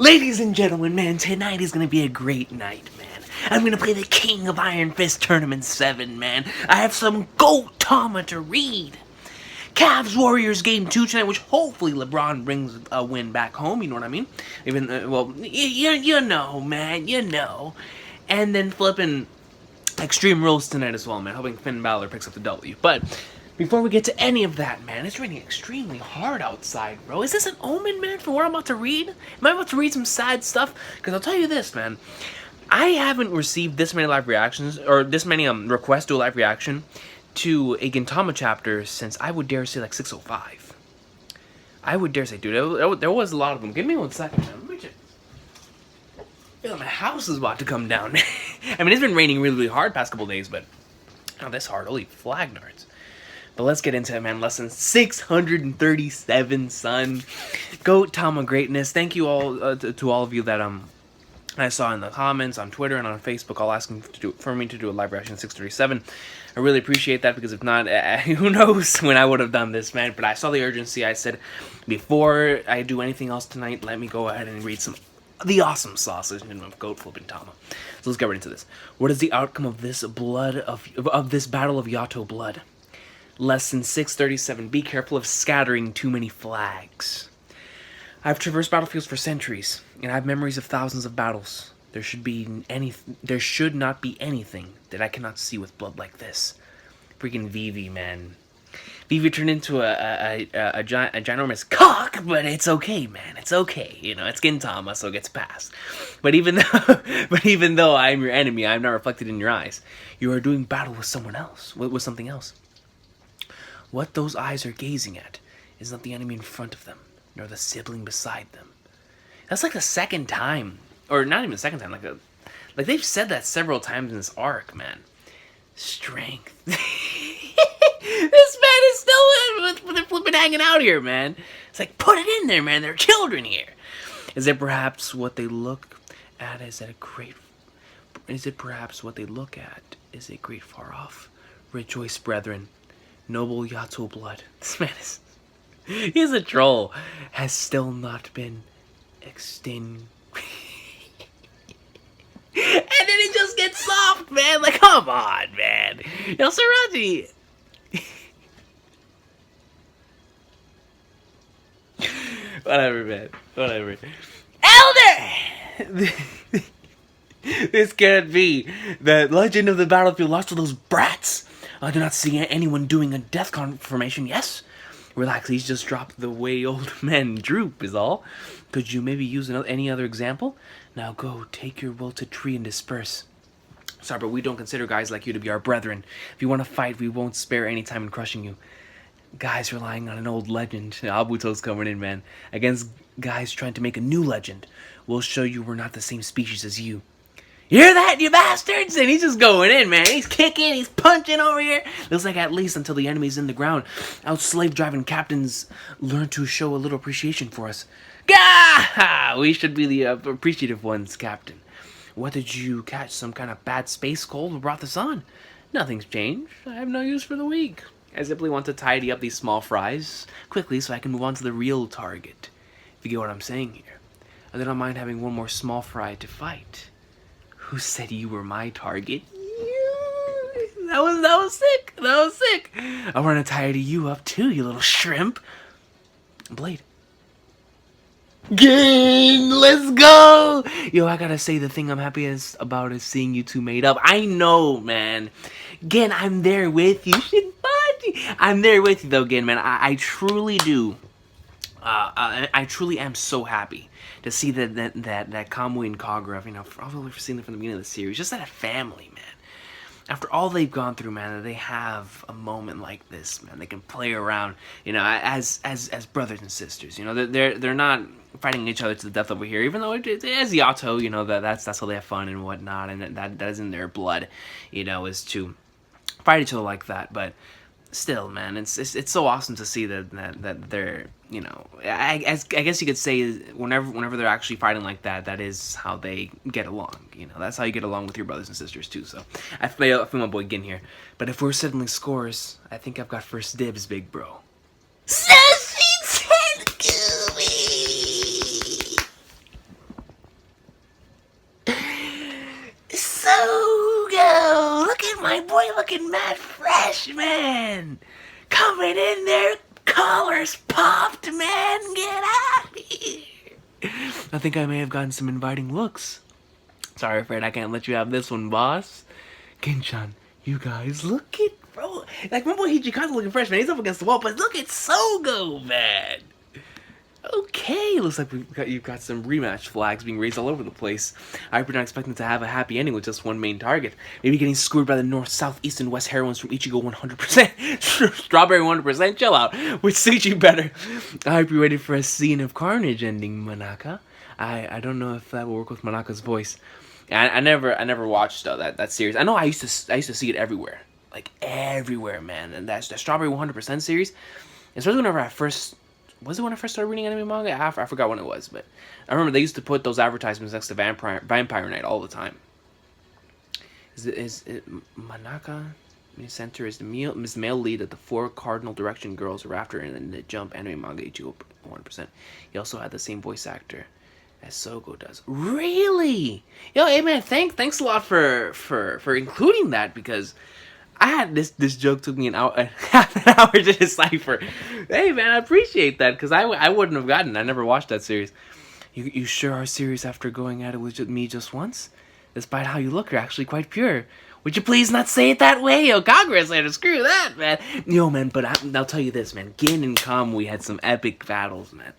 Ladies and gentlemen, man, tonight is gonna be a great night, man. I'm gonna play the King of Iron Fist Tournament 7, man. I have some Goatama to read. Cavs Warriors game 2 tonight, which hopefully LeBron brings a win back home, you know what I mean? Even, well, you know, man, you know. And then flipping Extreme Rules tonight as well, man. Hoping Finn Balor picks up the W. But before we get to any of that, man, it's raining extremely hard outside, bro. Is this an omen, man, for what I'm about to read? Am I about to read some sad stuff? Because I'll tell you this, man. I haven't received this many live reactions, or this many requests to a live reaction to a Gintama chapter since I would dare say like 605. I would dare say, dude, there was a lot of them. Give me 1 second, man. Let me just... I feel like my house is about to come down. I mean, it's been raining really, really hard past couple days, but not this hard. Holy flag nards. But let's get into it, man. Lesson 637, son. Goatama greatness. Thank you all to all of you that I saw in the comments on Twitter and on Facebook all asking for me to do a live reaction 637. I really appreciate that, because if not, who knows when I would have done this, man. But I saw the urgency. I said, before I do anything else tonight, let me go ahead and read the awesome sausage of Goat Flipping Tama. So let's get right into this. What is the outcome of this this battle of Yato blood? Lesson 637. Be careful of scattering too many flags. I've traversed battlefields for centuries, and I have memories of thousands of battles. There should not be anything that I cannot see with blood like this. Freaking Vivi, man. Vivi turned into a ginormous cock, but it's okay, man. It's okay. You know, it's Gintama, so it gets past. But even though I'm your enemy, I'm not reflected in your eyes. You are doing battle with someone else, with something else. What those eyes are gazing at is not the enemy in front of them, nor the sibling beside them. That's like the second time, or not even the second time, like they've said that several times in this arc, man. Strength. This man is still flipping hanging out here, man. It's like, put it in there, man. There are children here. Is it perhaps what they look at is a great far off? Rejoice, brethren. Noble Yato blood. This man is... He's a troll. Has still not been extinguished. And then it just gets soft, man. Like, come on, man. Yo, Saraji. Whatever, man. Whatever. Elder! This can't be. The legend of the battlefield lost to those brats. I do not see anyone doing a death confirmation, yes? Relax, he's just dropped the way old men droop, is all. Could you maybe use any other example? Now go, take your wilted tree and disperse. Sorry, but we don't consider guys like you to be our brethren. If you want to fight, we won't spare any time in crushing you. Guys relying on an old legend. Abuto's coming in, man. Against guys trying to make a new legend. We'll show you we're not the same species as you. You hear that, you bastards? And he's just going in, man. He's kicking, he's punching over here. Looks like at least until the enemy's in the ground, our slave-driving captains learn to show a little appreciation for us. Gah! We should be the appreciative ones, Captain. What did you catch? Some kind of bad space cold? What brought this on? Nothing's changed. I have no use for the weak. I simply want to tidy up these small fries quickly so I can move on to the real target. If you get what I'm saying here. I do not mind having one more small fry to fight. Who said you were my target? That was sick. That was sick. I want to tie you up too, you little shrimp. Blade. Gin, let's go. Yo, I gotta say, the thing I'm happiest about is seeing you two made up. I know, man. Gin, I'm there with you. I'm there with you though, Gin, man. I truly do. I truly am so happy to see that Kamui and Kagura, you know, probably we've seen them from the beginning of the series, just that family, man. After all they've gone through, man, that they have a moment like this, man. They can play around, you know, as brothers and sisters. You know, they're not fighting each other to the death over here, even though it is Yato, you know, that's how they have fun and whatnot, and that is in their blood, you know, is to fight each other like that, but. Still, man, it's so awesome to see that they're, you know, I guess you could say whenever they're actually fighting like that, that is how they get along. You know, that's how you get along with your brothers and sisters too. So I feel my boy Gin here. But if we're settling scores, I think I've got first dibs, big bro. Sassy Gooey. My boy looking mad fresh, man. Coming in there, collars popped, man. Get out of here. I think I may have gotten some inviting looks. Sorry, Fred, I can't let you have this one, boss. Ginchan, you guys, look at, bro. Like, my boy Hijikazu looking fresh, man. He's up against the wall, but look at Sogo, man. Okay, looks like you've got some rematch flags being raised all over the place. I hope you're not expecting to have a happy ending with just one main target. Maybe getting screwed by the north, south, east, and west heroines from Ichigo 100%. Strawberry 100%, chill out. Which suits you better? I hope you're ready for a scene of carnage ending, Manaka. I don't know if that will work with Manaka's voice. I never watched that series. I know I used to see it everywhere. Like, everywhere, man. And that Strawberry 100% series, especially whenever I first... Was it when I first started reading anime manga? I forgot when it was, but I remember they used to put those advertisements next to Vampire Night all the time. Is it Manaka Center is the male lead that the four cardinal direction girls are after in the Jump anime manga Ichigo 100%. He also had the same voice actor as Sogo does. Really? Yo, hey man, thanks a lot for including that, because I had this joke took me half an hour to decipher. Hey man, I appreciate that, because I wouldn't have gotten it. I never watched that series. You sure are serious after going at it with me just once? Despite how you look, you're actually quite pure. Would you please not say it that way? Yo, Congress later, screw that, man. Yo, man, but I'll tell you this, man. Gin and Kamui had some epic battles, man.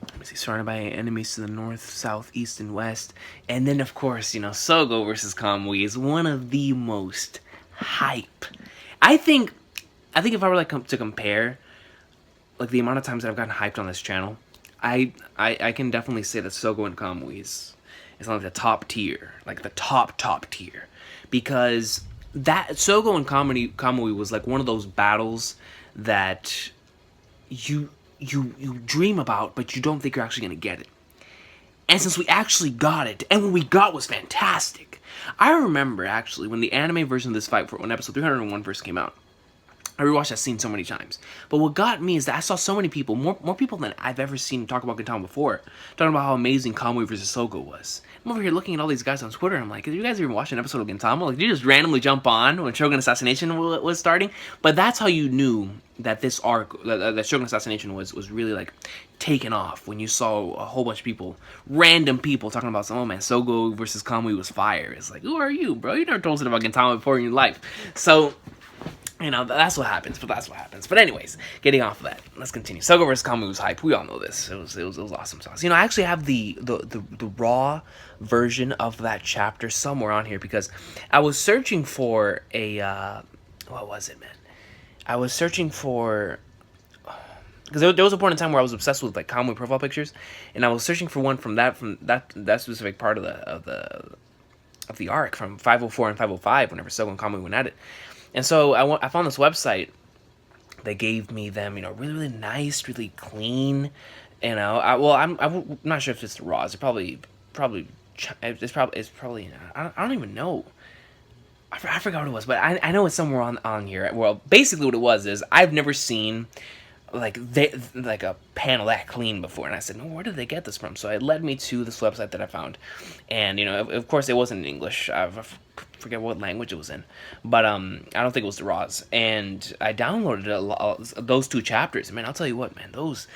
Let me see, surrounded by enemies to the north, south, east, and west. And then, of course, Sogo versus Kamui is one of the most hype. I think if I were to compare like the amount of times that I've gotten hyped on this channel, I can definitely say that Sogo and Kamui is on like the top tier, like the top tier, because that Sogo and Kamui was like one of those battles that you dream about, but you don't think you're actually gonna get it. And since we actually got it, and what we got was fantastic. I remember, actually, when the anime version of this fight, when episode 301 first came out, I rewatched that scene so many times. But what got me is that I saw so many people, more people than I've ever seen talk about Gintama before, talking about how amazing Kamui versus Sogo was. I'm over here looking at all these guys on Twitter, and I'm like, did you guys even watch an episode of Gintama? Like, did you just randomly jump on when Shogun Assassination was starting? But that's how you knew that this arc, that Shogun Assassination was really, like, taken off, when you saw a whole bunch of people, random people, talking about, oh man, Sogo versus Kamui was fire. It's like, who are you, bro? You never told us about Gintama before in your life. So, that's what happens, But anyways, getting off of that, let's continue. Sogo vs. Kamui was hype. We all know this. It was awesome sauce. I actually have the raw version of that chapter somewhere on here, because I was searching for a, what was it, man? I was searching for, because there was a point in time where I was obsessed with like Kamui profile pictures, and I was searching for one from that specific part of the arc, from 504 and 505, whenever Sogo and Kamui went at it. And so I found this website that gave me them, really, really nice, really clean. I'm not sure if it's the raws. It's probably I don't even know. I forgot what it was, but I know it's somewhere on here. Well, basically what it was is, I've never seen like a panel that clean before, and I said, no, where did they get this from? So it led me to this website that I found, and of course it wasn't in English. I forget what language it was in, but I don't think it was the raws, and I downloaded those two chapters. Man, I'll tell you what, man, those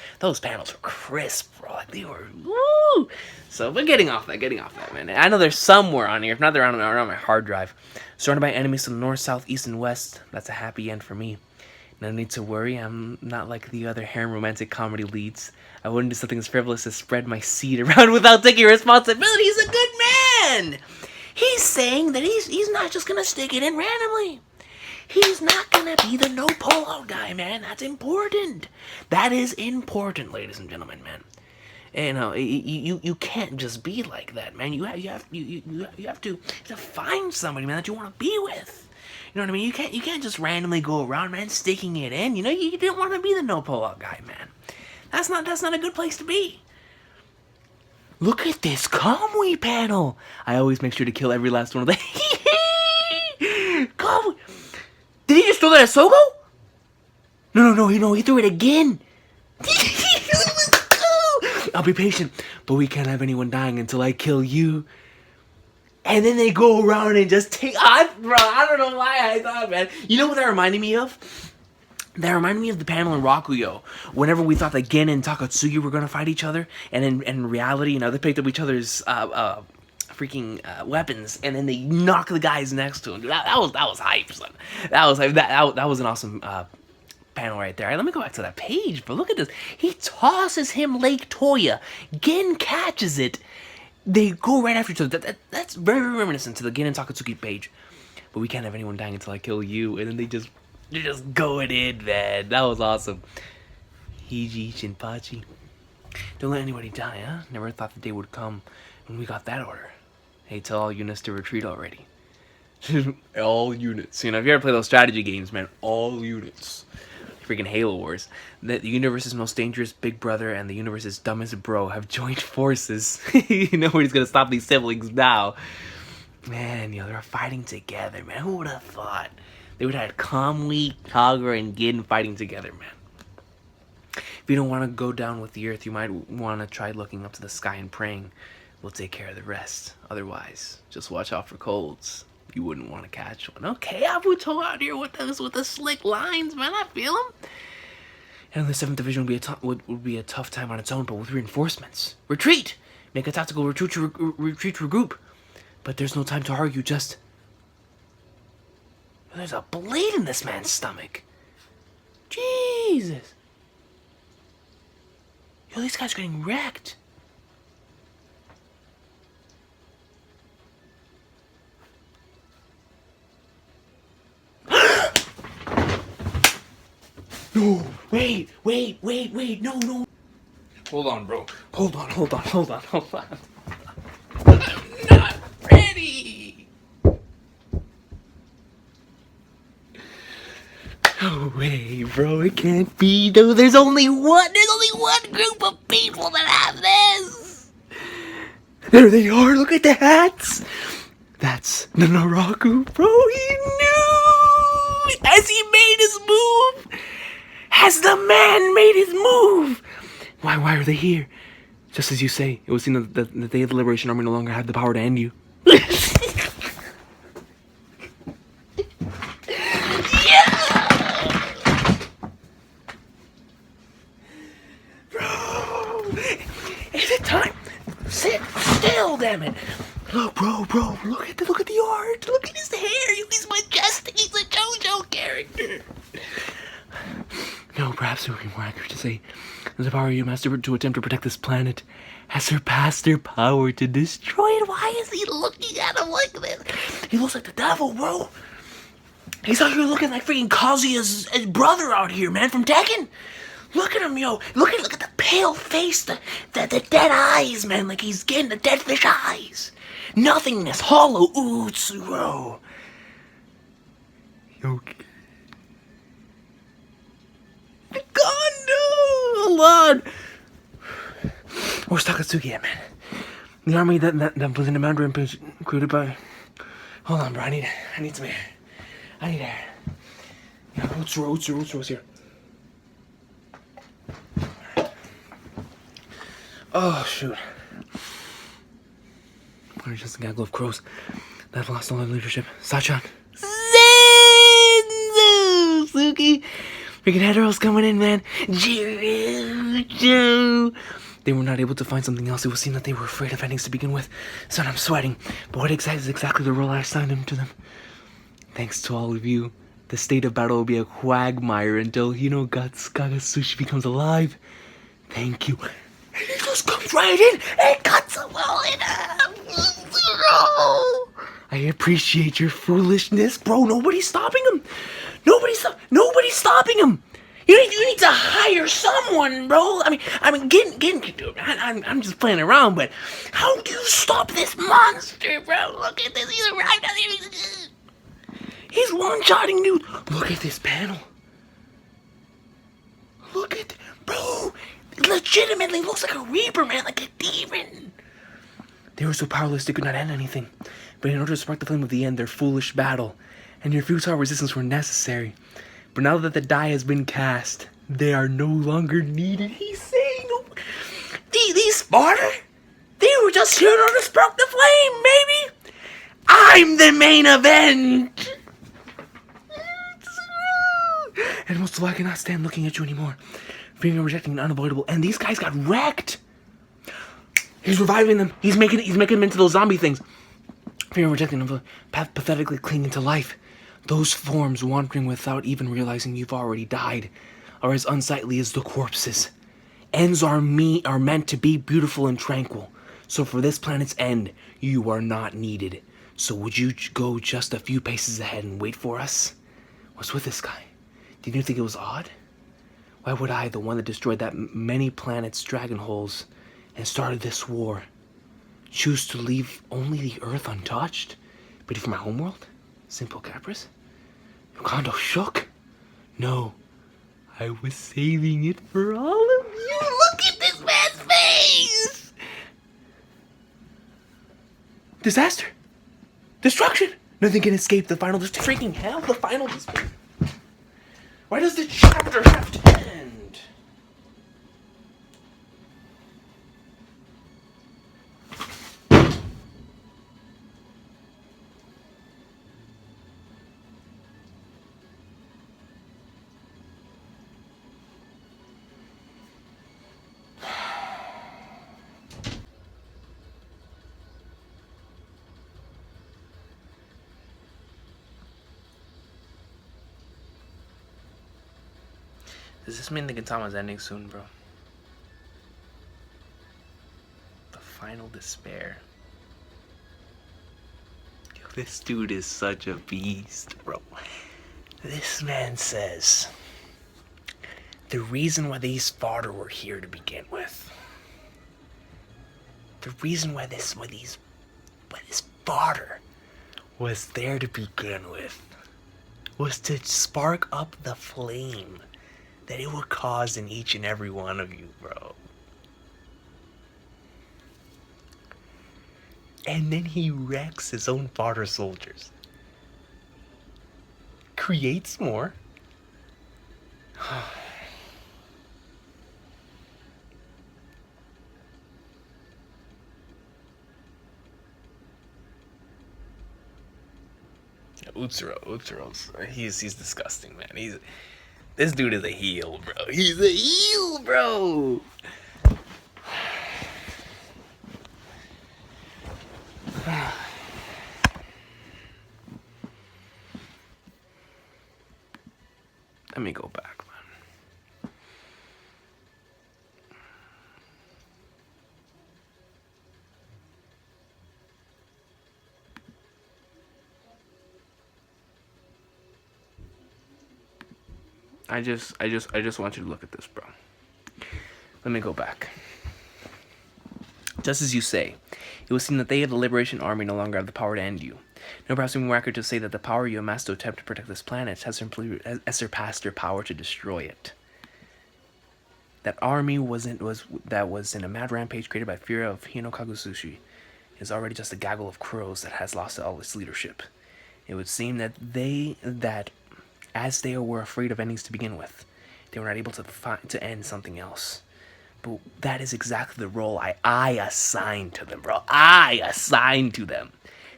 panels were crisp, bro. Like, they were woo. So, but getting off that, man. I know there's somewhere on here. If not, they're on my hard drive. Surrounded by enemies to the north, south, east, and west. That's a happy end for me. No need to worry, I'm not like the other harem romantic comedy leads. I wouldn't do something as frivolous as spread my seed around without taking responsibility. He's a good man! He's saying that he's not just gonna stick it in randomly. He's not gonna be the no pull-out guy, man. That's important. That is important, ladies and gentlemen, man. And you can't just be like that, man. You have to find somebody, man, that you want to be with. You know what I mean? You can't just randomly go around, man, sticking it in. You didn't want to be the no pull-out guy, man. That's not a good place to be. Look at this Kamui panel. I always make sure to kill every last one of them. Kamui. Did he just throw that at Sogo? No, he threw it again. I'll be patient, but we can't have anyone dying until I kill you. And then they go around and just take... bro, I don't know why I thought, man. You know what that reminded me of? That reminded me of the panel in Rakuyo. Whenever we thought that Gen and Takatsuki were going to fight each other, and in reality, you know, they picked up each other's freaking weapons, and then they knock the guys next to him. That was hype, son. That was hype. That was an awesome panel right there. Right, let me go back to that page, but look at this. He tosses him Lake Toya. Gen catches it. They go right after each other. That's very reminiscent to the Gen and Takatsuki page. But we can't have anyone dying until I kill you. And then they're just going in, man. That was awesome. Hiji, Shinpachi. Don't let anybody die, huh? Never thought the day would come when we got that order. Hey, tell all units to retreat already. All units. You know, if you ever play those strategy games, man, all units. Freaking Halo Wars. The universe's most dangerous big brother and the universe's dumbest bro have joined forces. Nobody's gonna stop these siblings now. Man, you know, they're fighting together, man. Who would have thought? They would have had Kamui, Kagura, and Gin fighting together, man. If you don't want to go down with the earth, you might want to try looking up to the sky and praying. We'll take care of the rest. Otherwise, just watch out for colds. You wouldn't want to catch one. Okay, Abuto out here with the slick lines, man. I feel him. And the 7th Division would be a tough time on its own, but with reinforcements. Retreat! Make a tactical retreat to regroup. But there's no time to argue, just... There's a blade in this man's stomach. Jesus. Yo, these guys are getting wrecked. No, wait, no. Hold on, bro. Hold on. I'm not ready. No way, bro. It can't be. No, there's only one group of people that have this. There they are. Look at the hats. That's the Naraku, bro. He knew. As he made his move. Has the man made his move? Why are they here? Just as you say, it was seen that the day of the Liberation Army no longer had the power to end you. Yeah! Bro! Is it time? Sit still, damn it! Look, bro, look at the art! Look at his hair! He's majestic! He's a JoJo character! No, perhaps it would be more accurate to say that the power you mastered to attempt to protect this planet has surpassed their power to destroy it. Why is he looking at him like this? He looks like the devil, bro. He's out here looking like freaking Kazuya's brother out here, man, from Tekken. Look at him, yo. Look at the pale face, the dead eyes, man. Like he's getting the dead fish eyes. Nothingness, hollow, Utsuro. Okay. God, no! Hold on! Where's Takatsuki at, man? The army that was in the Mandarin page recruited by... Hold on, bro. I need some air. I need air. Yeah, Utsuro's here. Oh, shoot. Or just a gaggle of crows that have lost all their leadership. Sachan. Zenzu! Suki! Freaking heteros coming in, man. They were not able to find something else. It was seen that they were afraid of endings to begin with. Son, I'm sweating. But what is exactly the role I assigned to them? Thanks to all of you, the state of battle will be a quagmire until Hinogasushi becomes alive. Thank you. And he just comes right in and cuts them all in half. I appreciate your foolishness, bro. Nobody's stopping him. Nobody's stopping him. You need to hire someone, bro. I mean, get I'm just playing around, but how do you stop this monster, bro? Look at this. He's right out here. He's one-shotting dude. Look at this panel. Look at, bro. It legitimately looks like a Reaper, man, like a demon. They were so powerless they could not end anything. But in order to spark the flame of the end, their foolish battle and your futile resistance were necessary. But now that the die has been cast, they are no longer needed. He's saying, these Sparta, they were just here in order to spark the flame, baby. I'm the main event! And most of all, I cannot stand looking at you anymore. Fearing and rejecting an unavoidable end. These guys got wrecked! He's reviving them. He's making them into those zombie things. Fear and rejecting them, pathetically clinging to life. Those forms wandering without even realizing you've already died are as unsightly as the corpses. Ends are meant to be beautiful and tranquil. So for this planet's end, you are not needed. So would you go just a few paces ahead and wait for us? What's with this guy? Did you think it was odd? Why would I, the one that destroyed that many planets' dragon holes and started this war, choose to leave only the Earth untouched? Pity for my homeworld? Simple caprice? Your condo shook? No, I was saving it for all of you. Look at this man's face! Disaster! Destruction! Nothing can escape the final. There's freaking hell. The final. Why does the chapter have to end? Does this mean the Gintama's ending soon, bro? The final despair. Yo, this dude is such a beast, bro. This man says the reason why these fodder were here to begin with. The reason why this fodder was there to begin with was to spark up the flame that it would cause in each and every one of you, bro. And then he wrecks his own fodder soldiers. Creates more. Utsuro's he's disgusting, man. This dude is a heel, bro. He's a heel, bro. Let me go back, man. I just want you to look at this, bro. Let me go back. Just as you say, it would seem that they of the Liberation Army no longer have the power to end you. No, perhaps more accurate to say that the power you amassed to attempt to protect this planet has surpassed your power to destroy it. That army was in a mad rampage created by fear of Hinokagusushi is already just a gaggle of crows that has lost all its leadership. It would seem that as they were afraid of endings to begin with, they were not able to end something else. But that is exactly the role I assigned to them, bro. I assigned to them.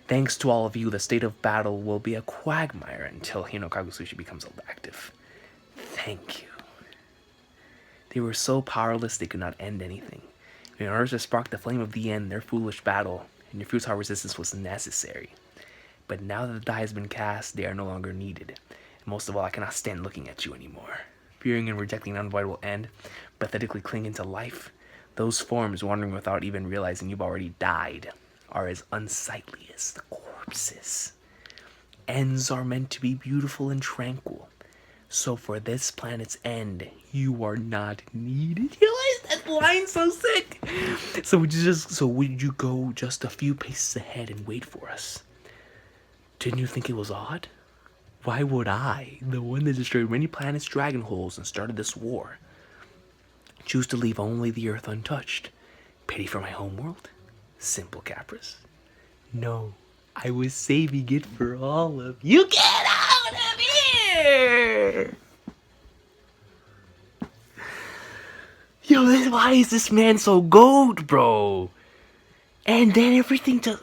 Thanks to all of you, the state of battle will be a quagmire until Hinokagusushi becomes active. Thank you. They were so powerless they could not end anything. In order to spark the flame of the end, their foolish battle and your futile resistance was necessary. But now that the die has been cast, they are no longer needed. And most of all, I cannot stand looking at you anymore. Fearing and rejecting an unavoidable end, pathetically clinging to life, those forms wandering without even realizing you've already died are as unsightly as the corpses. Ends are meant to be beautiful and tranquil. So for this planet's end, you are not needed. You know, that line so sick. So would you go just a few paces ahead and wait for us? Didn't you think it was odd? Why would I, the one that destroyed many planets' dragon holes and started this war, choose to leave only the Earth untouched? Pity for my homeworld? Simple caprice? No, I was saving it for all of you. Get out of here! Yo, why is this man so gold, bro? And then everything just...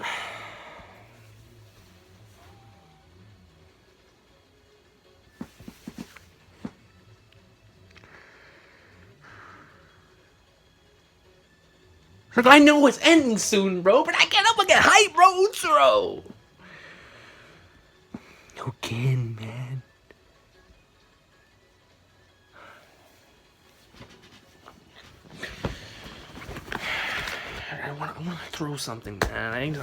Like, I know it's ending soon, bro, but I can't help but get hype, bro. Utsuro. Again, man. I want to throw something, man.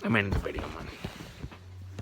I'm ending the video, man.